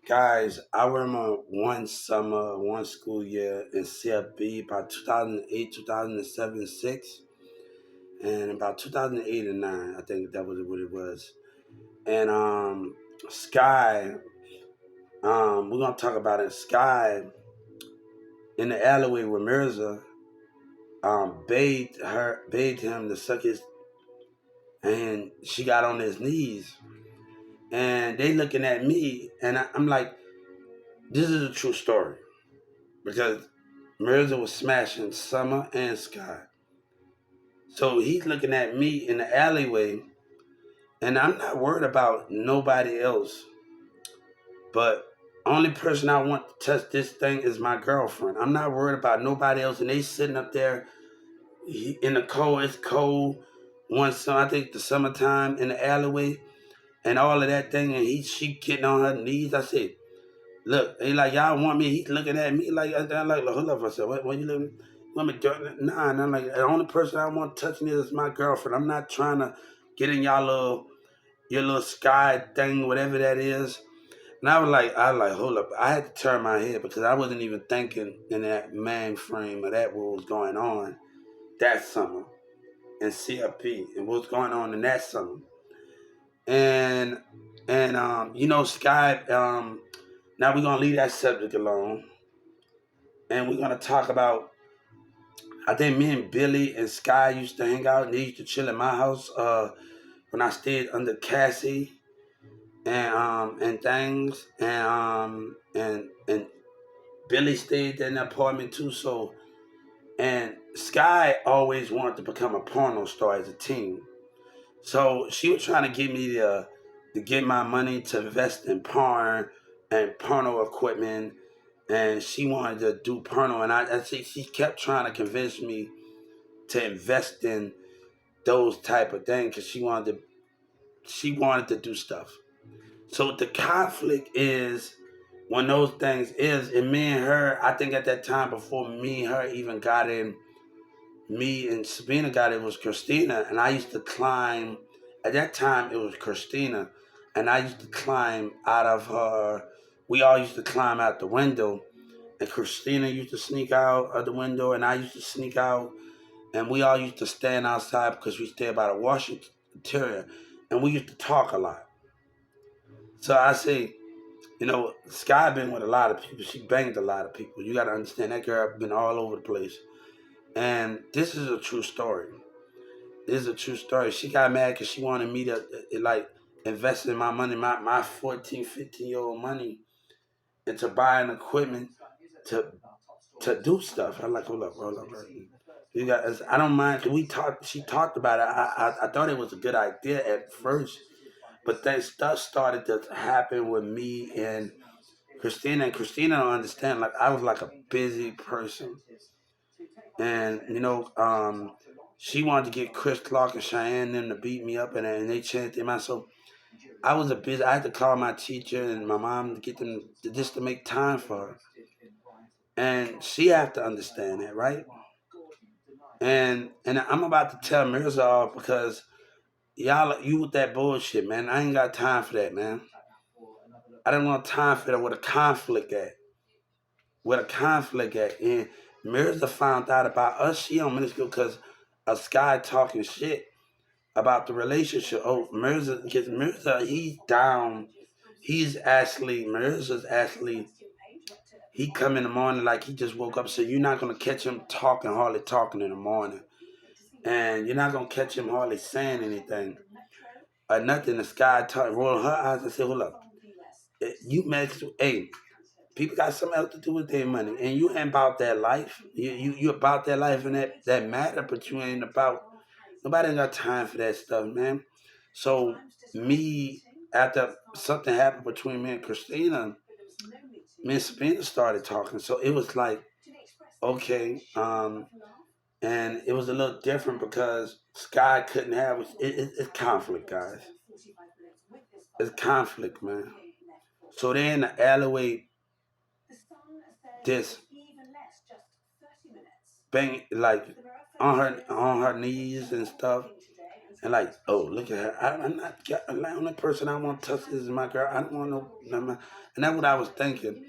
Guys, I remember one summer, one school year in CFB about 2008, 2007, 6, and about 2008 and 9, I think that was what it was. And Sky, we're gonna talk about it. Sky in the alleyway with Mirza, begged him to suck his, and she got on his knees, and they looking at me, and I'm like, this is a true story because Mirza was smashing Summer and Sky. So he's looking at me in the alleyway, and I'm not worried about nobody else. But only person I want to touch this thing is my girlfriend. I'm not worried about nobody else. And they sitting up there in the cold. It's cold. One summer, I think the summertime in the alleyway, and all of that thing. And she getting on her knees. I said, look, he like, y'all want me? He's looking at me like, I'm like, hold up. I said, what you looking? Want me to, nah, and I'm like, the only person I want touching is my girlfriend. I'm not trying to get in your little sky thing, whatever that is. And I was like, hold up. I had to turn my head because I wasn't even thinking in that mind frame of that what was going on that summer in CFP and what's going on in that summer. And Sky, now we're gonna leave that subject alone and we're gonna talk about. I think me and Billy and Sky used to hang out and they used to chill at my house when I stayed under Cassie and things and Billy stayed in the apartment too. So and Sky always wanted to become a porno star as a teen. So she was trying to get me to get my money to invest in porn and porno equipment, and she wanted to do porno, and I see she kept trying to convince me to invest in those type of things because she wanted to do stuff. So the conflict is when those things is, and me and her, I think at that time before me and her even got in, me and Sabina got it was Christina, and I used to climb. At that time, it was Christina, and I used to climb out of her. We all used to climb out the window, and Christina used to sneak out of the window, and I used to sneak out, and we all used to stand outside because we stayed by the Washington Terrier, and we used to talk a lot. So I say, Sky been with a lot of people. She banged a lot of people. You got to understand that girl been all over the place. And this is a true story. This is a true story. She got mad because she wanted me to like invest in my money, my 14, 15-year-old money, into buying equipment to to do stuff. I'm like, hold up. You guys, I don't mind. 'Cause we talked. She talked about it. I thought it was a good idea at first, but then stuff started to happen with me and Christina. And Christina don't understand. Like I was like a busy person, and she wanted to get Chris Clark and Cheyenne them to beat me up, and they changed their mind. So I was a busy. I had to call my teacher and my mom to get them just to make time for her, and she have to understand that, right? And I'm about to tell Mirza off because y'all you with that bullshit, man. I ain't got time for that, man. I don't want time for that. With a conflict at, and Mirza found out about us. She on minuscule because a Sky talking shit about the relationship. Oh, Mirza, because Mirza, he's down. Mirza's actually, he come in the morning like he just woke up. So you're not going to catch him hardly talking in the morning. And you're not going to catch him hardly saying anything or nothing. The Sky roll her eyes and say, hold up. You mess, hey, people got something else to do with their money. And you ain't about that life. You about that life and that matter, but you ain't about. Nobody ain't got time for that stuff, man. So me, after something happened between me and Christina, me and Sabina started talking. So it was like, okay, and it was a little different because Sky couldn't have it's conflict, guys. It's conflict, man. So they in the alleyway, this bang like on her knees and stuff, And like, oh, look at her. I'm not the only person I want to touch is my girl. I don't want no. And that's what I was thinking.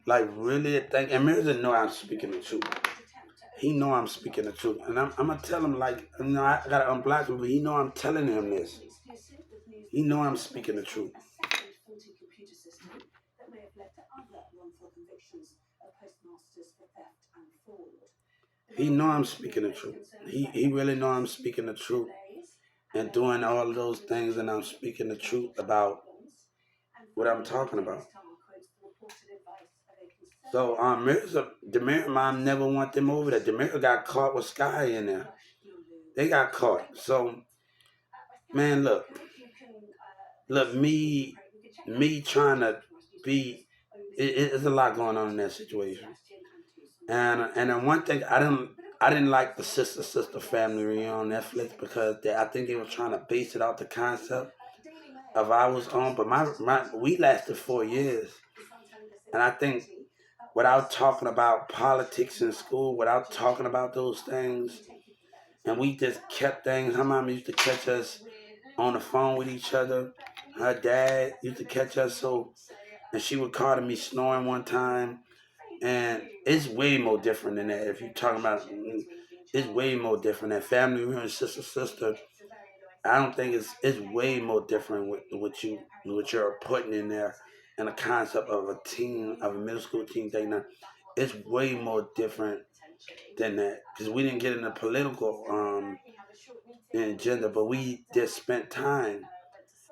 Like really think. And Mirza know I'm speaking the truth. He know I'm speaking the truth, and I'm gonna tell him like, I gotta unblock him, but he know I'm telling him this. He know I'm speaking the truth. He know I'm speaking the truth. He really know I'm speaking the truth and doing all of those things, and I'm speaking the truth about what I'm talking about. So Mirza, Demir mom never want them over there. Demir got caught with Sky in there. They got caught. So man, look, me trying to be. It's a lot going on in that situation. And then one thing I didn't like the sister family reunion on Netflix because I think they were trying to base it off the concept of I was on, but my we lasted 4 years, and I think without talking about politics in school, without talking about those things, and we just kept things. Her mom used to catch us on the phone with each other. Her dad used to catch us and she would call to me snoring one time, and it's way more different than that. If you're talking about, it's way more different. That family reunion, sister. I don't think it's way more different with what you're putting in there, and the concept of a middle school team thing. Now, it's way more different than that because we didn't get into political agenda, but we just spent time,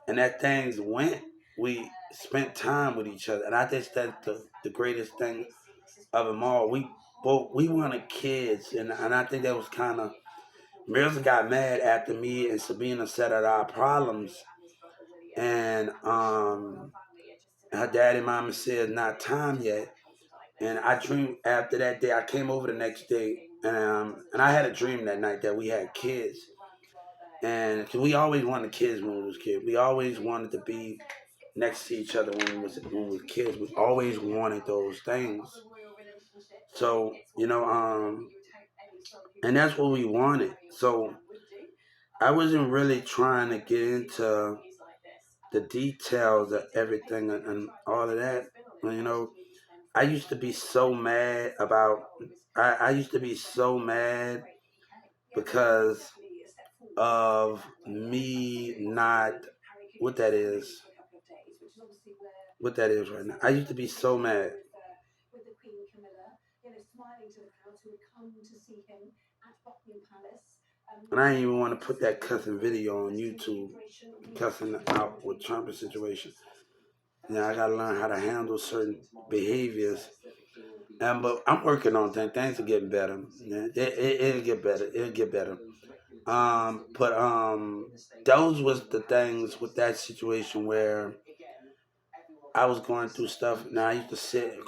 and that things went. We spent time with each other, and I think that's the greatest thing of them all. We wanted kids, and I think that was kind of Mirza got mad after me and Sabina said at our problems, and her daddy and mama said not time yet. And I dreamed after that day. I came over the next day, and I had a dream that night that we had kids, and 'cause we always wanted kids when we was kids. We always wanted to be next to each other when we were kids. We always wanted those things. So and that's what we wanted. So I wasn't really trying to get into the details of everything and all of that. I used to be so mad about. I used to be so mad because of me not what that is. What that is right now. I used to be so mad. And I didn't even want to put that cussing video on YouTube, cussing out with Trump's situation. I gotta learn how to handle certain behaviors. But I'm working on things. Things are getting better. Yeah, it'll get better. It'll get better. But those was the things with that situation where I was going through stuff. Now I used to sit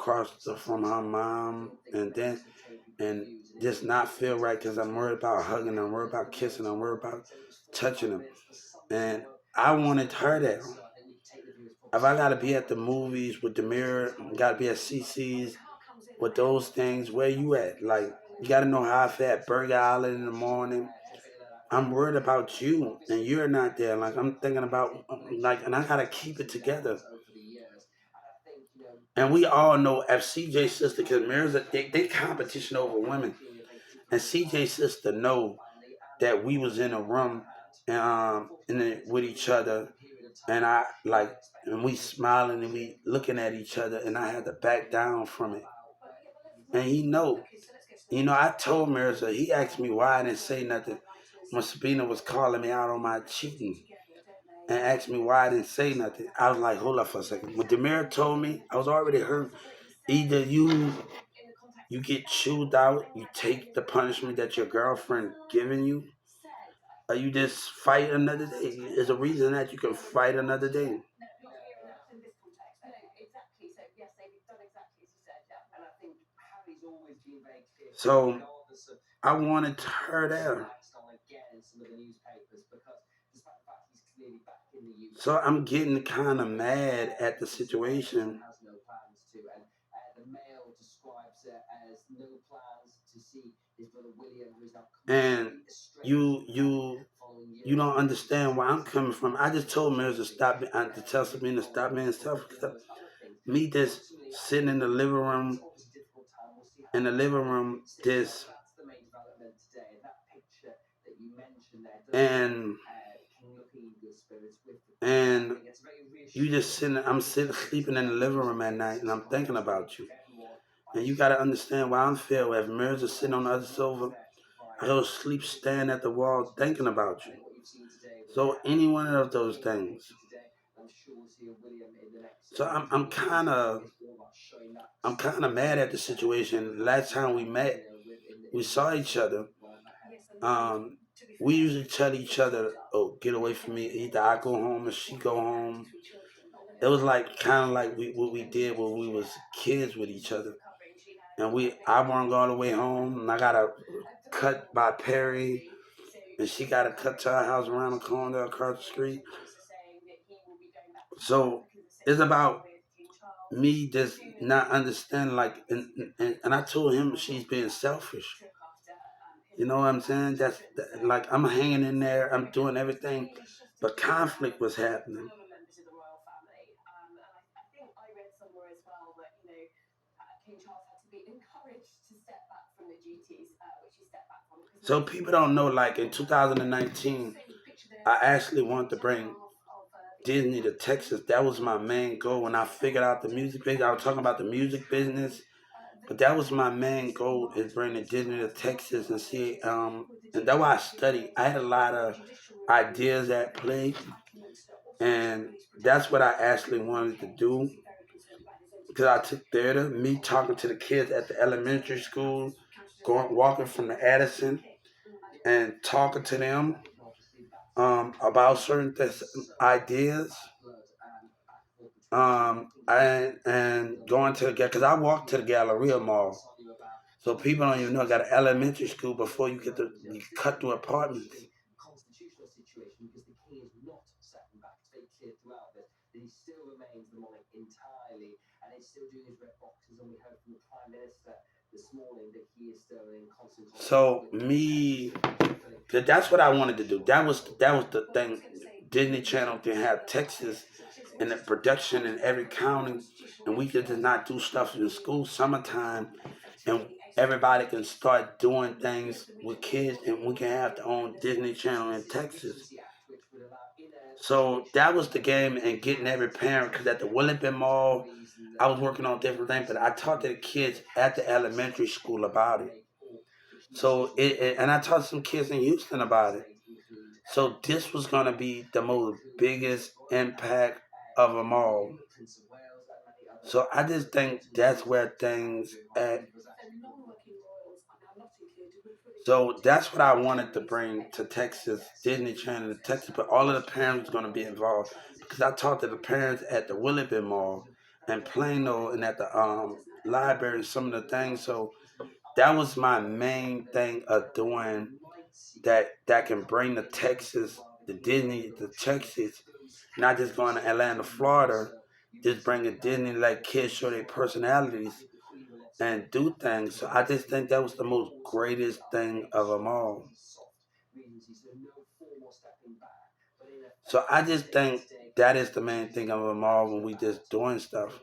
from her mom, and just not feel right because I'm worried about hugging. I'm worried about kissing. I'm worried about touching them. And I wanted her there. If I gotta be at the movies with the mirror, gotta be at CC's with those things, where you at? Like, you gotta know how I feel at Burger Island in the morning. I'm worried about you, and you're not there. Like, I'm thinking about, like, and I gotta keep it together. And we all know if CJ's sister, because mirrors, they competition over women, and CJ's sister know that we was in a room, with each other, and I like, and we smiling and we looking at each other, and I had to back down from it. And he know, I told Mirza. He asked me why I didn't say nothing when Sabina was calling me out on my cheating, and asked me why I didn't say nothing. I was like, hold up for a second. When Demir told me, I was already hurt. Either you get chewed out, you take the punishment that your girlfriend giving you, or you just fight another day. There's a reason that you can fight another day. So I wanted her there. So I'm getting kind of mad at the situation. And you you don't understand where I'm coming from. I just told Mirrors to stop, to tell Sabine to stop being selfish. Me just sitting in the living room, this, and and you just sitting. I'm sitting sleeping in the living room at night, and I'm thinking about you. And you gotta understand why I'm feel. If Mirrors is sitting on the other sofa, I go to sleep staring at the wall thinking about you. So any one of those things. So I'm kind of mad at the situation. Last time we met, we saw each other. Um, we usually tell each other, "Oh, get away from me." Either I go home or she go home. It was like kind of like what we did when we was kids with each other. And I want to go all the way home, and I gotta cut by Perry, and she gotta cut to her house around the corner across the street. So it's about me just not understanding, like, and I told him she's being selfish. You know what I'm saying? Like I'm hanging in there, I'm doing everything, but conflict was happening. So people don't know, like in 2019, I actually wanted to bring Disney to Texas. That was my main goal when I figured out the music business. I was talking about the music business, but that was my main goal, is bringing Disney to Texas and see. And that's why I studied. I had a lot of ideas at play, and that's what I actually wanted to do, because I took theater. Me talking to the kids at the elementary school, going walking from the Addison and talking to them about certain ideas, and going to the because I walked to the Galleria Mall, so people don't even know I got an elementary school before you cut through apartments. So me, that's what I wanted to do. That was the thing. Disney Channel can have Texas and the production in every county, and we could just not do stuff in the school summertime, and everybody can start doing things with kids, and we can have the own Disney Channel in Texas. So that was the game, and getting every parent, because at the Willington Mall, I was working on different things, but I talked to the kids at the elementary school about it. So and I taught some kids in Houston about it. So this was gonna be the most biggest impact of them all. So I just think that's where things at. So that's what I wanted to bring to Texas, Disney Channel to Texas, but all of the parents were going to be involved, because I talked to the parents at the Willowbend Mall and Plano and at the library and some of the things. So that was my main thing of doing that can bring the Texas, the Disney, the Texas, not just going to Atlanta, Florida, just bringing Disney, like kids show their personalities and do things. So I just think that was the most greatest thing of them all. So I just think that is the main thing of them all when we just doing stuff.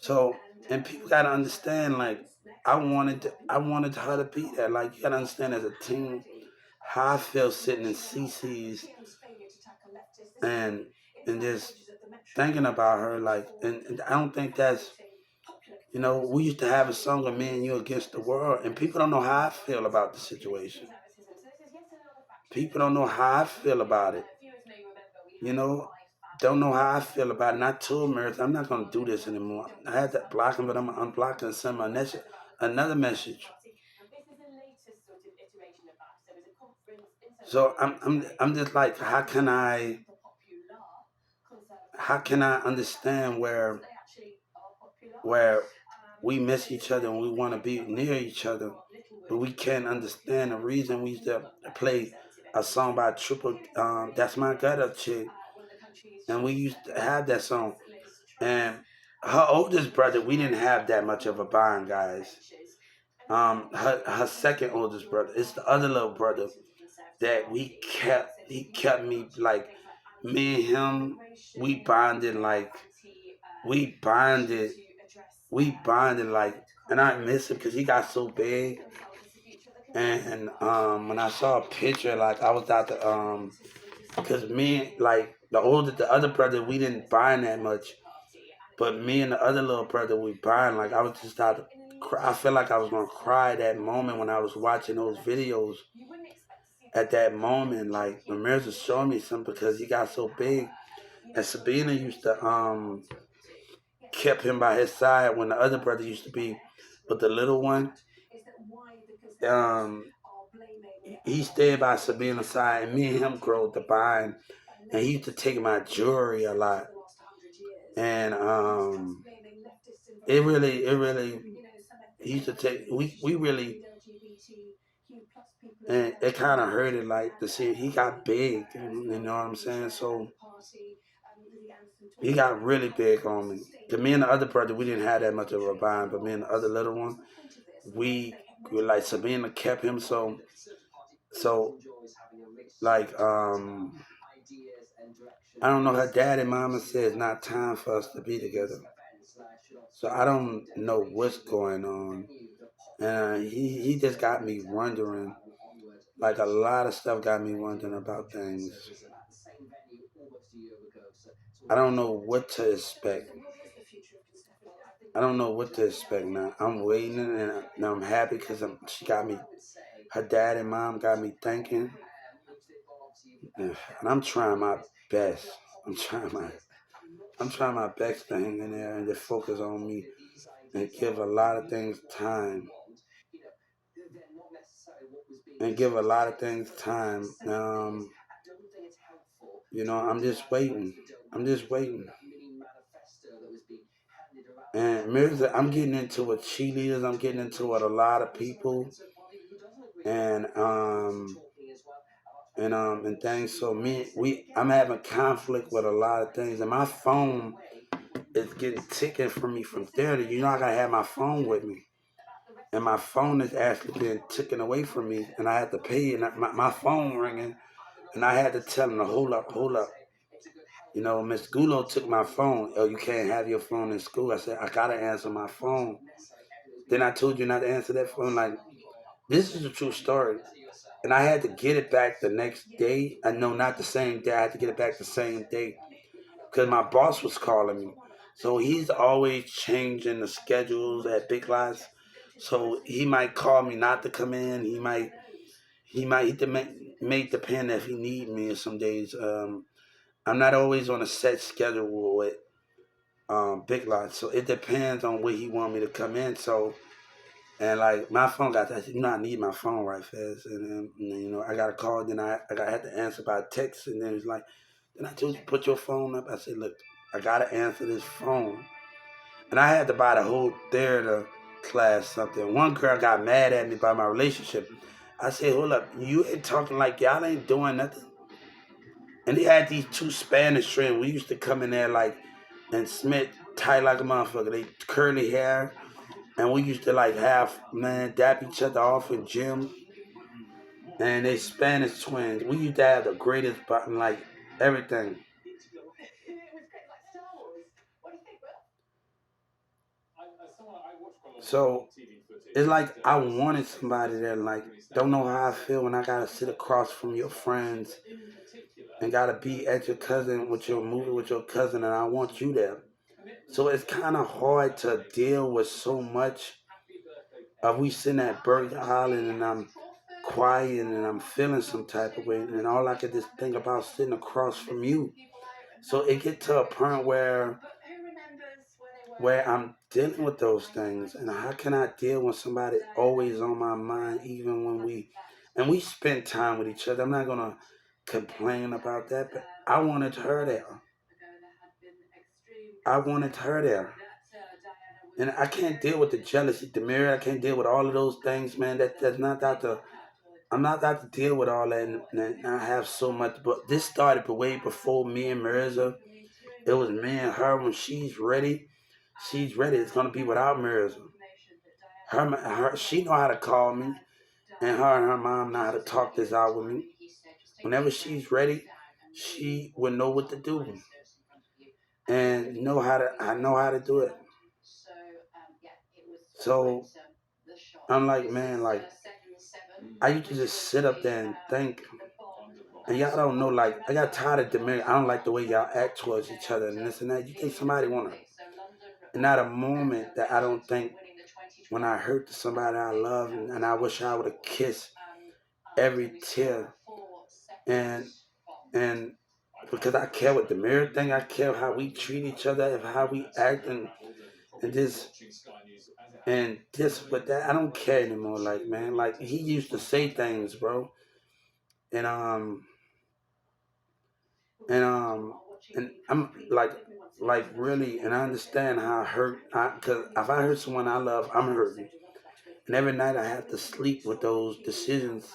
So, and people gotta understand, like, I wanted her to be there. Like, you gotta understand, as a team, how I feel sitting in CC's and just thinking about her. Like, and I don't think that's, we used to have a song of "Me and You Against the World," and people don't know how I feel about the situation. People don't know how I feel about it. You know, don't know how I feel about it. And I told Meredith, I'm not going to do this anymore. I had to block him, but I'm going to unblock him and send him another message. So I'm just like, how can I understand where we miss each other and we want to be near each other, but we can't understand the reason we used to play a song by Triple, That's My Gutter Chick, and we used to have that song. And her oldest brother, we didn't have that much of a bond, guys. her second oldest brother. It's the other little brother that he kept me like me and him. We bonded like we bonded we bonded like, and I miss him because he got so big. And when I saw a picture, like I was out to because me like the other brother, we didn't bond that much, but me and the other little brother we bond. Like I was just out to cry. I felt like I was gonna cry that moment when I was watching those videos. At that moment, like the mirrors was showing me something because he got so big, and Sabina used to kept him by his side when the other brother used to be, but the little one, um, he stayed by Sabina's side, and me and him grew the bond. And he used to take my jewelry a lot, and it really, he used to take we really, and it kind of hurt it like to see he got big, you know what I'm saying? So he got really big on me. Cause me and the other brother, we didn't have that much of a bond, but me and the other little one, we were like Sabina kept him so like I don't know. Her dad and mama said it's not time for us to be together. So I don't know what's going on. And he just got me wondering. Like a lot of stuff got me wondering about things. I don't know what to expect. I don't know what to expect now. I'm waiting and now I'm happy because she got me. Her dad and mom got me thinking, and I'm trying my best. I'm trying my I'm trying my best to hang in there and just focus on me and give a lot of things time. And give a lot of things time. I'm just waiting. I'm just waiting. And music, I'm getting into with cheerleaders. I'm getting into with a lot of people, and and things. So I'm having conflict with a lot of things, and my phone is getting taken from me from theater. I gotta have my phone with me, and my phone is actually being taken away from me, and I have to pay. And my phone ringing, and I had to tell him to hold up, hold up. Miss Gulo took my phone. Oh, you can't have your phone in school. I said, I gotta answer my phone. Then I told you not to answer that phone. Like, this is a true story. And I had to get it back the next day. I know, not the same day. I had to get it back the same day because my boss was calling me. So he's always changing the schedules at Big Lots. So he might call me not to come in. He may depend if he need me some days. I'm not always on a set schedule with Big Lots, so it depends on where he want me to come in. So, and like my phone got that, I need my phone right fast, and then I got a call. Then I had to answer by text, and then it's like, then I told you put your phone up. I said, look, I gotta answer this phone, and I had to buy the whole theater class something. One girl got mad at me by my relationship. I said, hold up, you ain't talking like y'all ain't doing nothing. And they had these two Spanish friends. We used to come in there like and Smith tight like a motherfucker. They curly hair. And we used to like have dap each other off in gym. And they Spanish twins. We used to have the greatest button, like everything. So it's like I wanted somebody that like don't know how I feel when I gotta sit across from your friends and gotta be at your cousin with your movie with your cousin, and I want you there. So it's kind of hard to deal with so much of we sitting at Burger Island and I'm quiet and I'm feeling some type of way, and all I could just think about sitting across from you. So it get to a point where I'm dealing with those things, and how can I deal when somebody always on my mind, even when we spend time with each other. I'm not gonna complain about that, but I wanted her there. I wanted her there. And I can't deal with the jealousy, the mirror. I can't deal with all of those things, man. That's not that to. I'm not that to deal with all that, and I have so much. But this started way before me and Mirza. It was me and her. When she's ready, she's ready. It's gonna be without Mirza. She know how to call me, and her mom know how to talk this out with me. Whenever she's ready, she will know what to do, and I know how to do it. So I'm like, man, like I used to just sit up there and think, and y'all don't know, like I got tired of demurring. I don't like the way y'all act towards each other and this and that. You think somebody wanna, and not a moment that I don't think when I hurt somebody I love, and I wish I would have kissed every tear, and and because I care what the mirror thing, I care how we treat each other, and how we act, and this and this, but that I don't care anymore. Like man, like he used to say things, bro, and and I'm like really, and I understand how I hurt. Because if I hurt someone I love, I'm hurting, and every night I have to sleep with those decisions.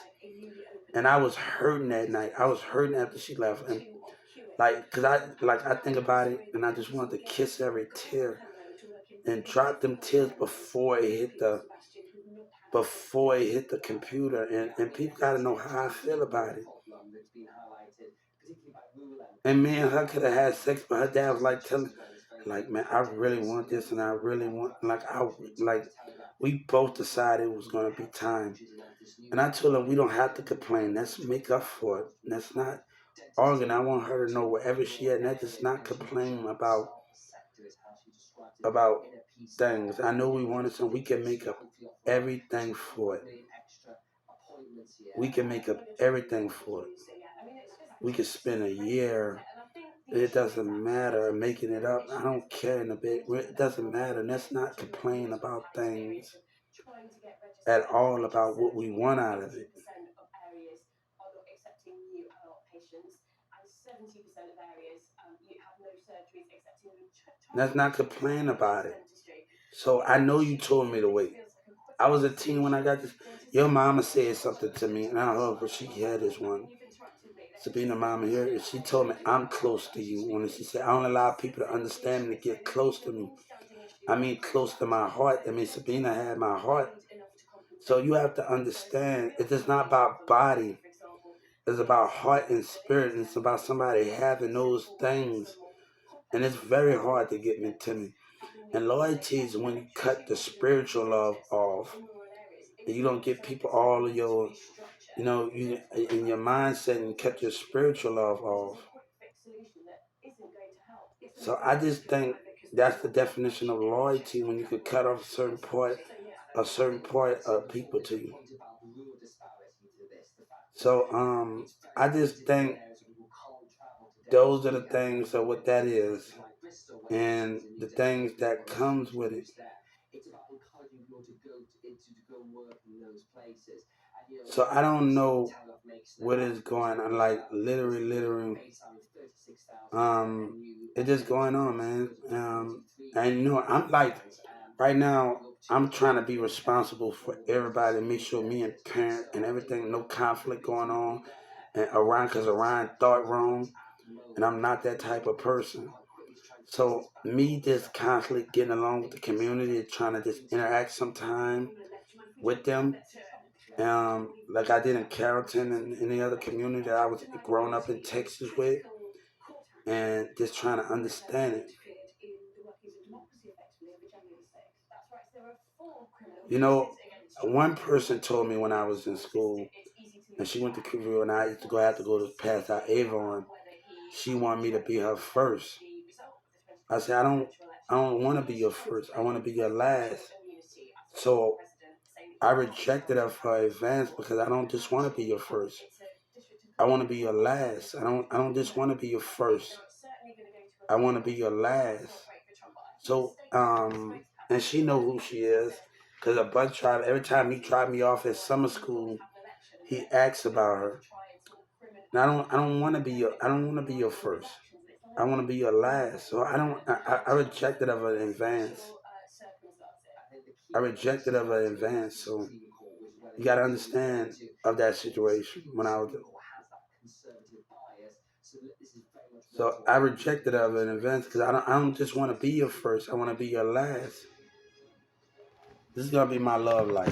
And I was hurting that night. I was hurting after she left, and like, cause I think about it, and I just wanted to kiss every tear and drop them tears before it hit the computer. And people gotta know how I feel about it. And me and her could have had sex, but her dad was like telling, like, man, I really want this, and I really want, like, we both decided it was gonna be time. And I told her we don't have to complain. Let's make up for it. Let's not argue. I want her to know wherever she at, and let's just not complain about things. I know we wanted some. We can make up everything for it. We can make up everything for it. We could spend a year. It doesn't matter making it up. I don't care in a bit. It doesn't matter. Let's not complain about things at all about what we want out of it. Let's not complain about it. So I know you told me to wait. I was a teen when I got this. Your mama said something to me, and I don't know if she had this one. Sabina mama here, and she told me I'm close to you. When she said I don't allow people to understand me to get close to me. I mean close to my heart. I mean Sabina had my heart. So you have to understand it is not about body. It's about heart and spirit, and it's about somebody having those things. And it's very hard to get me to me. And loyalty is when you cut the spiritual love off, and you don't give people all of your, you in your mindset, and cut your spiritual love off. So I just think that's the definition of loyalty, when you could cut off a certain part of people to you. So I just think those are the things of what that is, and the things that comes with it. So I don't know what is going on, like literally, it's just going on, man. And I'm like, right now, I'm trying to be responsible for everybody, make sure me and parent and everything, no conflict going on, and because Orion thought wrong, and I'm not that type of person. So me just constantly getting along with the community, trying to just interact sometime with them, like I did in Carrollton and any other community that I was growing up in Texas with, and just trying to understand it. You know, one person told me when I was in school, and she went to Cuba, and I used to have to go to pass out Avon. She wanted me to be her first. I said, I don't want to be your first. I want to be your last. So I rejected her for advance, because I don't just want to be your first. I want to be your last. I don't just want to be your first. I want to be your last. So and she know who she is, because a bus driver, every time he dropped me off at summer school, he asks about her. And I don't want to be your first. I want to be your last. So I rejected of her in advance. I rejected of her in advance. So you got to understand of that situation when I was. So I rejected of an event, because I don't just want to be your first. I want to be your last. This is gonna be my love life.